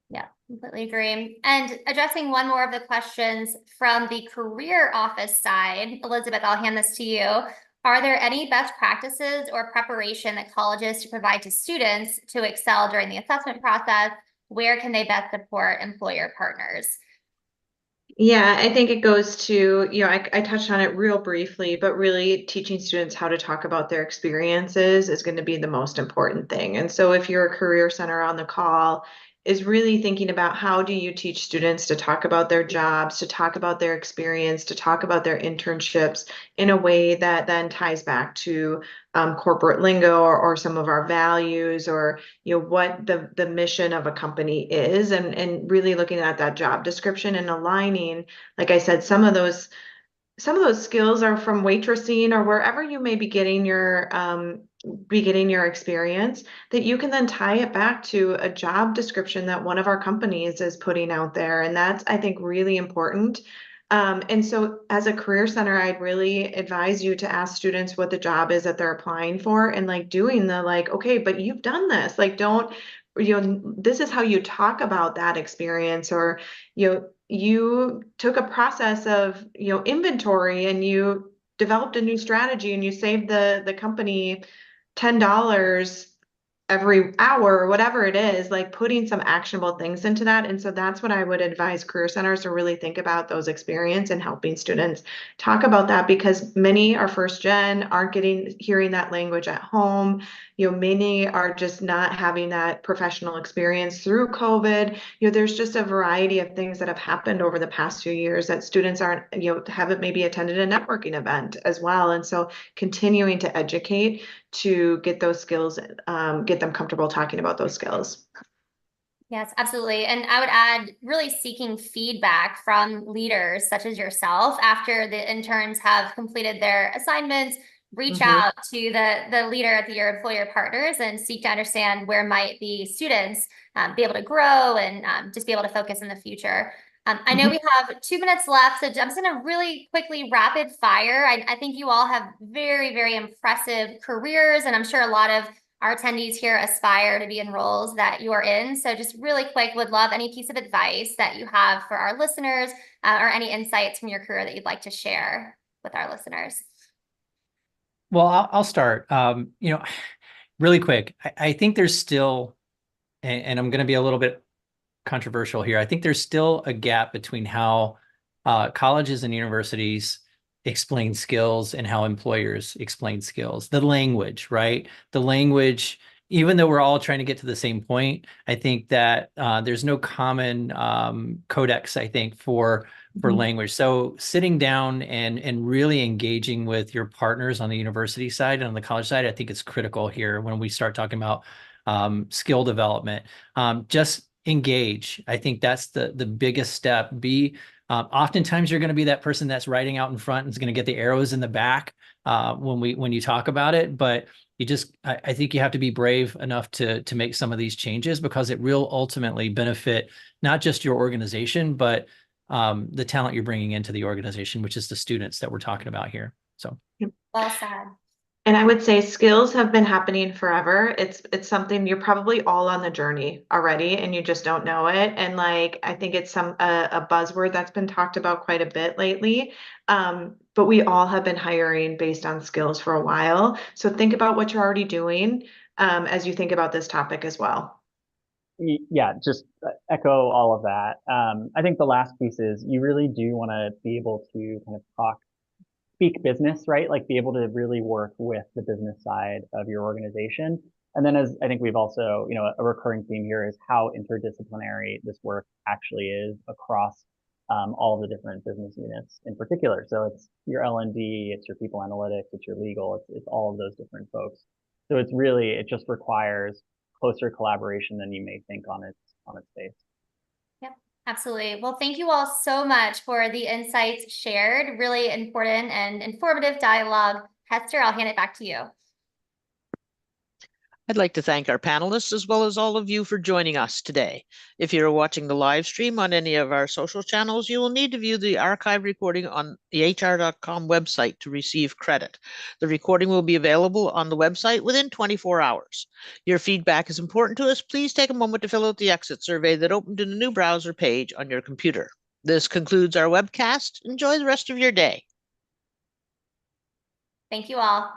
Yeah, completely agree. And addressing one more of the questions from the career office side, Elizabeth, I'll hand this to you. Are there any best practices or preparation that colleges should provide to students to excel during the assessment process? Where can they best support employer partners? Yeah, I think it goes to, I touched on it real briefly, but really teaching students how to talk about their experiences is going to be the most important thing. And so if you're a career center on the call, is really thinking about how do you teach students to talk about their jobs, to talk about their experience, to talk about their internships in a way that then ties back to corporate lingo or some of our values, or what the mission of a company is, and really looking at that job description and aligning, like I said, some of those skills are from waitressing or wherever you may be getting your experience, that you can then tie it back to a job description that one of our companies is putting out there. And that's, I think, really important. And so as a career center, I'd really advise you to ask students what the job is that they're applying for, and like doing the okay, but you've done this, like don't, this is how you talk about that experience, or, you took a process of, inventory, and you developed a new strategy, and you saved the company $10 every hour, or whatever it is, like putting some actionable things into that. And so that's what I would advise career centers to really think about, those experience, and helping students talk about that, because many are first gen, aren't hearing that language at home. Many are just not having that professional experience through COVID. There's just a variety of things that have happened over the past few years that students aren't, haven't maybe attended a networking event as well. And so continuing to educate to get those skills, get them comfortable talking about those skills. Yes, absolutely. And I would add, really seeking feedback from leaders such as yourself after the interns have completed their assignments. Reach out to the leader at your employer partners and seek to understand where might the students be able to grow and just be able to focus in the future. I know we have 2 minutes left, so I'm just going to really quickly rapid fire. I think you all have very, very impressive careers, and I'm sure a lot of our attendees here aspire to be in roles that you're in. So just really quick, would love any piece of advice that you have for our listeners, or any insights from your career that you'd like to share with our listeners. Well, I'll start. Really quick. I think there's still, and I'm going to be a little bit controversial here. I think there's still a gap between how colleges and universities explain skills and how employers explain skills. The language, right? The language, even though we're all trying to get to the same point, I think that there's no common codex, I think, for language. So sitting down and really engaging with your partners on the university side and on the college side, I think it's critical here when we start talking about skill development. Just engage. I think that's the biggest step. Oftentimes you're going to be that person that's writing out in front and is going to get the arrows in the back when you talk about it. But I think you have to be brave enough to make some of these changes, because it will ultimately benefit not just your organization, but the talent you're bringing into the organization, which is the students that we're talking about here. So Well said. And I would say skills have been happening forever. It's something you're probably all on the journey already and you just don't know it. And like I think it's a buzzword that's been talked about quite a bit lately. But we all have been hiring based on skills for a while. So think about what you're already doing as you think about this topic as well. Yeah, just echo all of that. I think the last piece is you really do want to be able to kind of speak business, right? Like be able to really work with the business side of your organization. And then as I think we've also, a recurring theme here is how interdisciplinary this work actually is across all the different business units in particular. So it's your L&D, it's your people analytics, it's your legal, it's all of those different folks. So it just requires closer collaboration than you may think on its face. Yep, absolutely. Well, thank you all so much for the insights shared. Really important and informative dialogue. Hester, I'll hand it back to you. I'd like to thank our panelists as well as all of you for joining us today. If you're watching the live stream on any of our social channels, you will need to view the archive recording on the HR.com website to receive credit. The recording will be available on the website within 24 hours. Your feedback is important to us. Please take a moment to fill out the exit survey that opened in a new browser page on your computer. This concludes our webcast. Enjoy the rest of your day. Thank you all.